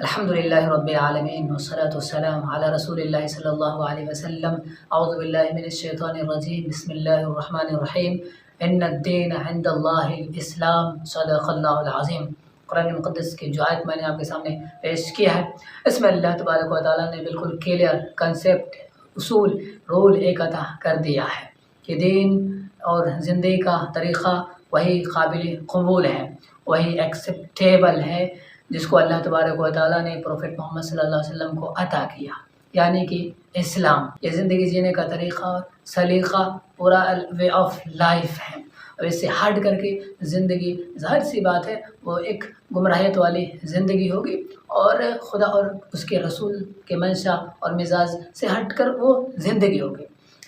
الحمد لله رب العالمين والصلاة والسلام على رسول الله صلى الله عليه وسلم. أعوذ بالله من الشيطان الرجيم. بسم الله الرحمن الرحيم. ان الدین عند اللہ الاسلام. صدق اللہ العظیم. قرآن مقدس کی جو آیت میں نے آپ کے سامنے پیش کیا ہے، اس میں اللہ تبارک و تعالیٰ نے بالکل کلیئر کنسیپٹ، اصول، رول ایک عطا کر دیا ہے کہ دین اور زندگی کا طریقہ وہی قابل قبول ہے، وہی ایکسیپٹیبل ہے جس کو اللہ تبارک و تعالیٰ نے پروفیٹ محمد صلی اللہ علیہ وسلم کو عطا کیا، یعنی کہ اسلام. یہ زندگی جینے کا طریقہ اور سلیقہ، پورا وے آف لائف ہے. اور اس سے ہٹ کر کے زندگی، ظاہر سی بات ہے، وہ ایک گمراہیت والی زندگی ہوگی، اور خدا اور اس کے رسول کے منشا اور مزاج سے ہٹ کر وہ زندگی ہوگی.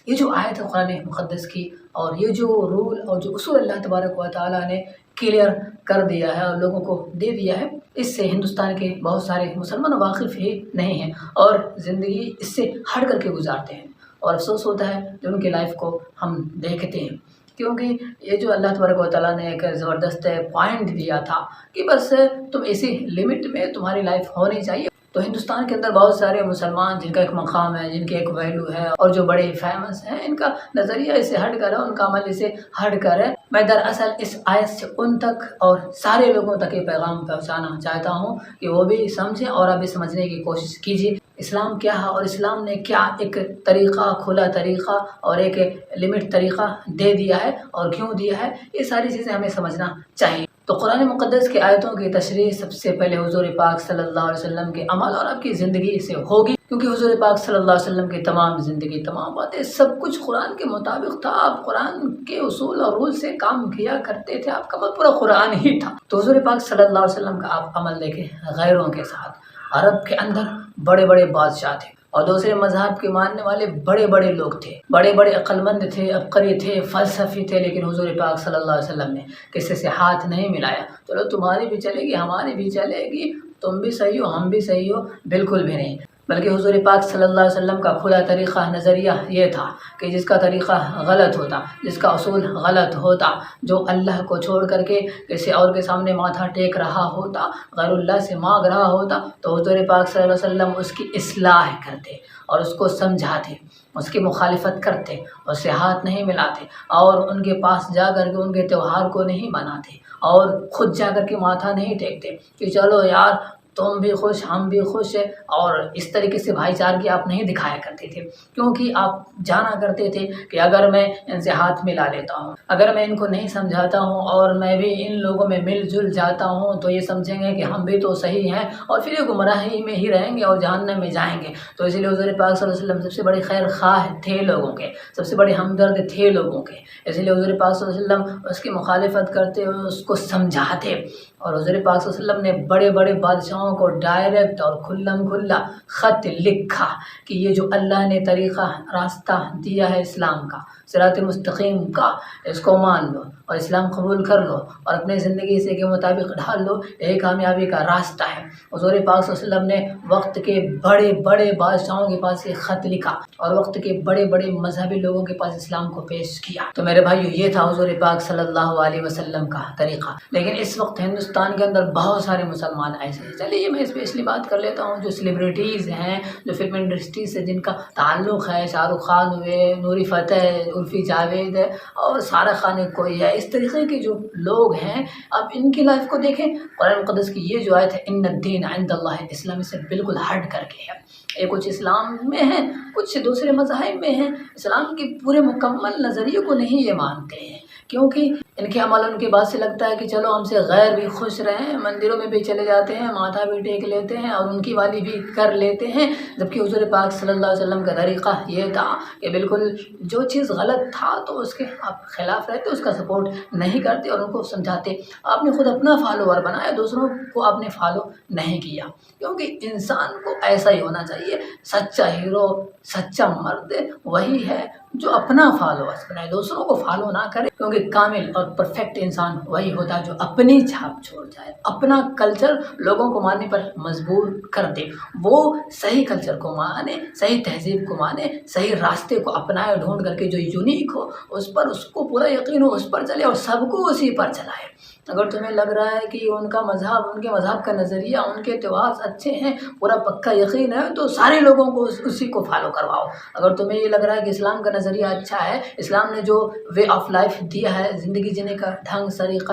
یہ جو آیت ہے قرآن مقدس کی، اور یہ جو رول اور جو اصول اللہ تبارک و تعالیٰ نے کلیئر کر دیا ہے اور لوگوں کو دے دیا ہے، اس سے ہندوستان کے بہت سارے مسلمان واقف ہی نہیں ہیں اور زندگی اس سے ہٹ کر کے گزارتے ہیں. اور افسوس ہوتا ہے جو ان کی لائف کو ہم دیکھتے ہیں، کیونکہ یہ جو اللہ تبارک و تعالیٰ نے ایک زبردست پوائنٹ دیا تھا کہ بس تم اسی لمٹ میں تمہاری لائف ہونی چاہیے. تو ہندوستان کے اندر بہت سارے مسلمان جن کا ایک مقام ہے، جن کی ایک ویلو ہے، اور جو بڑے فیمس ہیں، ان کا نظریہ اس سے ہٹ کر ہے، ان کا عمل اس سے ہٹ کر ہے. میں دراصل اس آیت سے ان تک اور سارے لوگوں تک یہ پیغام پہنچانا چاہتا ہوں کہ وہ بھی سمجھیں اور ابھی سمجھنے کی کوشش کیجیے اسلام کیا ہے، اور اسلام نے کیا ایک طریقہ، کھلا طریقہ اور ایک لمٹ طریقہ دے دیا ہے اور کیوں دیا ہے. یہ ساری چیزیں ہمیں سمجھنا چاہیے. تو قرآن مقدس کی آیتوں کی تشریح سب سے پہلے حضور پاک صلی اللہ علیہ وسلم کے عمل اور آپ کی زندگی سے ہوگی، کیونکہ حضور پاک صلی اللہ علیہ وسلم کی تمام زندگی، تمام باتیں، سب کچھ قرآن کے مطابق تھا. آپ قرآن کے اصول اور رول سے کام کیا کرتے تھے، آپ کا عمل پورا قرآن ہی تھا. تو حضور پاک صلی اللہ علیہ وسلم کا آپ عمل دیکھیں غیروں کے ساتھ. عرب کے اندر بڑے بڑے بادشاہ تھے اور دوسرے مذہب کے ماننے والے بڑے بڑے لوگ تھے، بڑے بڑے عقل مند تھے، عبقری تھے، فلسفی تھے، لیکن حضور پاک صلی اللہ علیہ وسلم نے کسی سے ہاتھ نہیں ملایا. چلو تمہاری بھی چلے گی، ہماری بھی چلے گی، تم بھی صحیح ہو، ہم بھی صحیح ہو، بالکل بھی نہیں. بلکہ حضور پاک صلی اللہ علیہ وسلم کا کھلا طریقہ، نظریہ یہ تھا کہ جس کا طریقہ غلط ہوتا، جس کا اصول غلط ہوتا، جو اللہ کو چھوڑ کر کے کسی اور کے سامنے ماتھا ٹیک رہا ہوتا، غیر اللہ سے مانگ رہا ہوتا، تو حضور پاک صلی اللہ علیہ وسلم اس کی اصلاح کرتے اور اس کو سمجھاتے، اس کی مخالفت کرتے، اس سے ہاتھ نہیں ملاتے، اور ان کے پاس جا کر کے ان کے تہوار کو نہیں مناتے، اور خود جا کر کے ماتھا نہیں ٹیکتے کہ چلو یار تم بھی خوش، ہم بھی خوش ہیں. اور اس طریقے سے بھائی چارگی آپ نہیں دکھایا کرتے تھے، کیونکہ آپ جانا کرتے تھے کہ اگر میں ان سے ہاتھ ملا لیتا ہوں، اگر میں ان کو نہیں سمجھاتا ہوں اور میں بھی ان لوگوں میں مل جل جاتا ہوں، تو یہ سمجھیں گے کہ ہم بھی تو صحیح ہیں، اور پھر یہ گمراہی میں ہی رہیں گے اور جہنم میں جائیں گے. تو اسی لیے حضور پاک صلی اللہ علیہ وسلم سب سے بڑے خیر خواہ تھے لوگوں کے، سب سے بڑے ہمدرد تھے لوگوں کے. اسی لیے حضور پاک صلی اللہ علیہ وسلم اس کی مخالفت کرتے ہوئے اس کو سمجھاتے. اور حضور پاک صلی اللہ علیہ وسلم نے بڑے بڑے بادشاہوں کو ڈائریکٹ اور کھلم کھلا خط لکھا کہ یہ جو اللہ نے طریقہ، راستہ دیا ہے اسلام کا، صراط مستقیم کا، اس کو مان لو اور اسلام قبول کر لو اور اپنے زندگی سے کے مطابق ڈھال لو، یہی کامیابی کا راستہ ہے. حضور پاک صلی اللہ علیہ وسلم نے وقت کے بڑے بڑے بادشاہوں کے پاس یہ خط لکھا اور وقت کے بڑے بڑے مذہبی لوگوں کے پاس اسلام کو پیش کیا. تو میرے بھائیو، یہ تھا حضور پاک صلی اللہ علیہ وسلم کا طریقہ. لیکن اس وقت ہندوستان کے اندر بہت سارے مسلمان ایسے ہیں. چلیے میں اسپیشلی بات کر لیتا ہوں جو سیلیبریٹیز ہیں، جو فلم انڈسٹری سے جن کا تعلق ہے، شاہ رخ خان ہوئے، نوری فتح، عرفی جاوید اور سارہ خان کوئی ہے، اس طریقے کے جو لوگ ہیں، اب ان کی لائف کو دیکھیں. قرآن مقدس کی یہ جو آیت ہے ان الدین عند اللہ اسلام، سے بالکل ہٹ کر کے ہے. یہ کچھ اسلام میں ہیں، کچھ دوسرے مذاہب میں ہیں، اسلام کے پورے مکمل نظریے کو نہیں یہ مانتے ہیں، کیونکہ ان کے عمل ان کے بعد سے لگتا ہے کہ چلو ہم سے غیر بھی خوش رہیں، مندروں میں بھی چلے جاتے ہیں، ماتھا بھی ٹیک لیتے ہیں اور ان کی والی بھی کر لیتے ہیں. جبکہ حضور پاک صلی اللہ علیہ وسلم کا طریقہ یہ تھا کہ بالکل جو چیز غلط تھا تو اس کے آپ خلاف رہتے، اس کا سپورٹ نہیں کرتے اور ان کو سمجھاتے. آپ نے خود اپنا فالوور بنایا، دوسروں کو آپ نے فالو نہیں کیا، کیونکہ انسان کو ایسا ہی ہونا چاہیے. سچا ہیرو، سچا مرد وہی ہے جو اپنا فالوورس بنائے، دوسروں کو فالو نہ کرے، کیونکہ کامل اور پرفیکٹ انسان وہی ہوتا ہے جو اپنی چھاپ چھوڑ جائے، اپنا کلچر لوگوں کو ماننے پر مجبور کر دے. وہ صحیح کلچر کو مانے، صحیح تہذیب کو مانے، صحیح راستے کو اپنائے، ڈھونڈ کر کے جو یونیک ہو اس پر اس کو پورا یقین ہو، اس پر چلے اور سب کو اسی پر چلائے. اگر تمہیں لگ رہا ہے کہ ان کا مذہب، ان کے مذہب کا نظریہ، ان کے تہوار اچھے ہیں، پورا پکا یقین ہے، تو سارے لوگوں کو اسی کو فالو کرواؤ۔ اگر تمہیں یہ لگ رہا ہے کہ اسلام کا نظریہ اچھا ہے، اسلام نے جو وے آف لائف دیا ہے، زندگی جینے کا ڈھنگ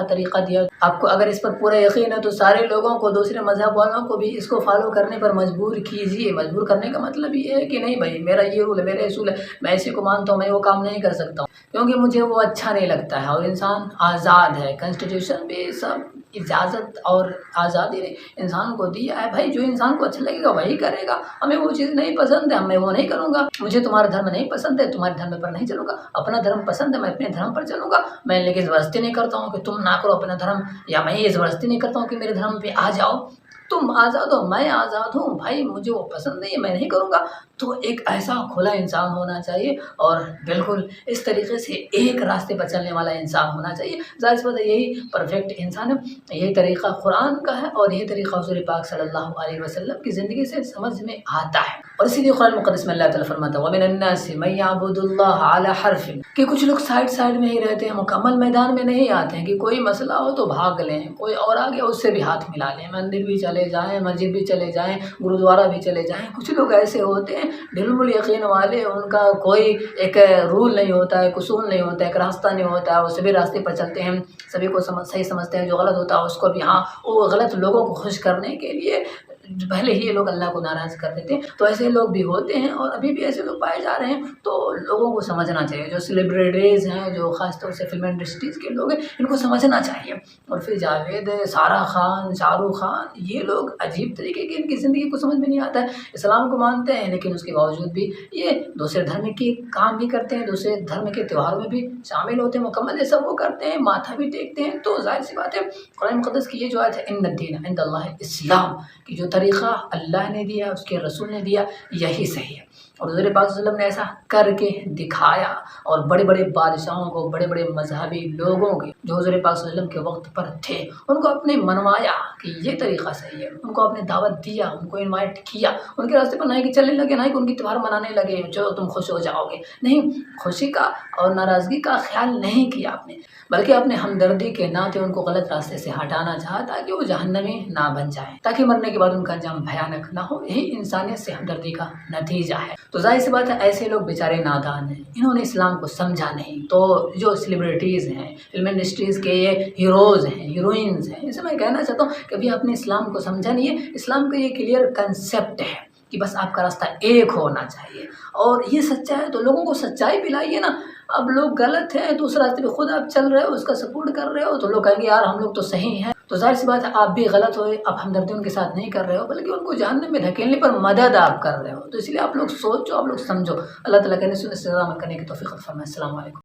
طریقہ دیا آپ کو، اگر اس پر پورا یقین ہے تو سارے لوگوں کو، دوسرے مذہب والوں کو بھی اس کو فالو کرنے پر مجبور کیجیے۔ مجبور کرنے کا مطلب یہ ہے کہ نہیں بھائی میرا یہ رول ہے، میرا اصول ہے، میں اسی کو مانتا ہوں، میں وہ کام نہیں کر سکتا ہوں کیونکہ مجھے وہ اچھا نہیں لگتا ہے۔ اور انسان آزاد ہے، کنسٹیٹیوشن بھی سب اجازت اور آزادی نے انسان کو دیا ہے، بھائی جو انسان کو اچھا لگے گا وہی کرے گا۔ ہمیں وہ چیز نہیں پسند ہے، میں وہ نہیں کروں گا، مجھے تمہارا دھرم نہیں پسند ہے، تمہارے دھرم پر نہیں چلوں گا، اپنا دھرم پسند ہے، میں اپنے دھرم پر چلوں گا۔ میں لیکن زبردستی نہیں کرتا ہوں کہ تم نہ کرو اپنا دھرم، یا میں یہ زبردستی نہیں کرتا ہوں کہ میرے دھرم پہ آ جاؤ۔ تم آزاد ہو، میں آزاد ہوں، بھائی مجھے وہ پسند نہیں ہے، میں نہیں کروں گا۔ تو ایک ایسا کھلا انسان ہونا چاہیے اور بالکل اس طریقے سے ایک راستے پر چلنے والا انسان ہونا چاہیے۔ ظاہر سی بات ہے یہی پرفیکٹ انسان ہے، یہی طریقہ قرآن کا ہے اور یہی طریقہ حضور پاک صلی اللہ علیہ وسلم کی زندگی سے سمجھ میں آتا ہے۔ اور اسی لیے قرآن مقدس میں اللہ تعالیٰ فرماتا ہے وَمِنَ النَّاسِ مَن يَعْبُدُ اللَّهَ عَلَى حَرْفٍ، کہ کچھ لوگ سائڈ میں ہی رہتے ہیں، مکمل میدان میں نہیں آتے ہیں، کہ کوئی مسئلہ ہو تو بھاگ لیں، کوئی اور آ گیا اس سے بھی ہاتھ ملا لیں، مندر بھی چلے جائیں، مسجد بھی چلے جائیں، گرودوارہ بھی چلے جائیں۔ کچھ لوگ ایسے ہوتے ہیں علم الیقین والے، ان کا کوئی ایک رول نہیں ہوتا ہے، ایک اصول نہیں ہوتا ہے، ایک راستہ نہیں ہوتا ہے، وہ سبھی راستے پر چلتے ہیں، سبھی کو صحیح سمجھتے ہیں، جو غلط ہوتا ہے اس کو بھی وہ غلط لوگوں کو خوش کرنے کے لیے پہلے ہی یہ لوگ اللہ کو ناراض کر دیتے ہیں۔ تو ایسے لوگ بھی ہوتے ہیں اور ابھی بھی ایسے لوگ پائے جا رہے ہیں، تو لوگوں کو سمجھنا چاہیے، جو سیلیبریٹیز ہیں، جو خاص طور سے فلم انڈسٹریز کے لوگ ہیں، ان کو سمجھنا چاہیے۔ اور پھر جاوید، سارہ خان، شاہ رخ خان، یہ لوگ عجیب طریقے کی ان کی زندگی کو سمجھ میں نہیں آتا ہے، اسلام کو مانتے ہیں لیکن اس کے باوجود بھی یہ دوسرے دھرم کے کام بھی کرتے ہیں، دوسرے دھرم کے تہواروں میں بھی شامل ہوتے ہیں، مکمل یہ سب وہ کرتے ہیں، ماتھا بھی ٹیکتے ہیں۔ تو ظاہر سی بات ہے قرآن مقدس کی یہ جو آیت ہے ان الدین عند اللہ الاسلام، کہ جو طریقہ اللہ نے دیا، اس کے رسول نے دیا، یہی صحیح ہے۔ اور حضور پاک صلی اللہ علیہ وسلم نے ایسا کر کے دکھایا، اور بڑے بڑے بادشاہوں کو، بڑے بڑے مذہبی لوگوں کے جو حضور پاک صلی اللہ علیہ وسلم کے وقت پر تھے، ان کو اپنے منوایا کہ یہ طریقہ صحیح ہے، ان کو اپنے دعوت دیا، ان کو انوائٹ کیا، ان کے راستے پر نہ کہ چلنے لگے، نہ کہ ان کی تہوار منانے لگے چلو تم خوش ہو جاؤ گے، نہیں، خوشی کا اور ناراضگی کا خیال نہیں کیا آپ نے، بلکہ اپنے ہمدردی کے ناطے ان کو غلط راستے سے ہٹانا چاہا تاکہ وہ جہنمی نہ بن جائیں، تاکہ مرنے کے بعد ان کا انجام بھیانک نہ ہو۔ یہی انسانیت سے ہمدردی کا نتیجہ ہے۔ تو ظاہر سی بات ہے ایسے لوگ بیچارے نادان ہیں، انہوں نے اسلام کو سمجھا نہیں۔ تو جو سیلیبریٹیز ہیں، فلم انڈسٹریز کے یہ ہیروز ہیں، ہیروئنز ہیں، اسے میں کہنا چاہتا ہوں کہ ابھی آپ نے اسلام کو سمجھا نہیں ہے۔ اسلام کا یہ کلیئر کنسیپٹ ہے کہ بس آپ کا راستہ ایک ہونا چاہیے، اور یہ سچا ہے تو لوگوں کو سچائی پلائیے نا۔ اب لوگ غلط ہیں تو اس راستے پہ خود آپ چل رہے ہو، اس کا سپورٹ کر رہے ہو، تو لوگ کہیں گے یار ہم لوگ تو صحیح ہیں۔ تو ظاہر سی بات ہے آپ بھی غلط ہوئے، آپ ہمدردی ان کے ساتھ نہیں کر رہے ہو بلکہ ان کو جہنم میں دھکیلنے پر مدد آپ کر رہے ہو۔ تو اس لیے آپ لوگ سوچو، آپ لوگ سمجھو۔ اللہ تعالیٰ کرنے سے عمل کرنے کی توفیق عطا فرمائے۔ السلام علیکم۔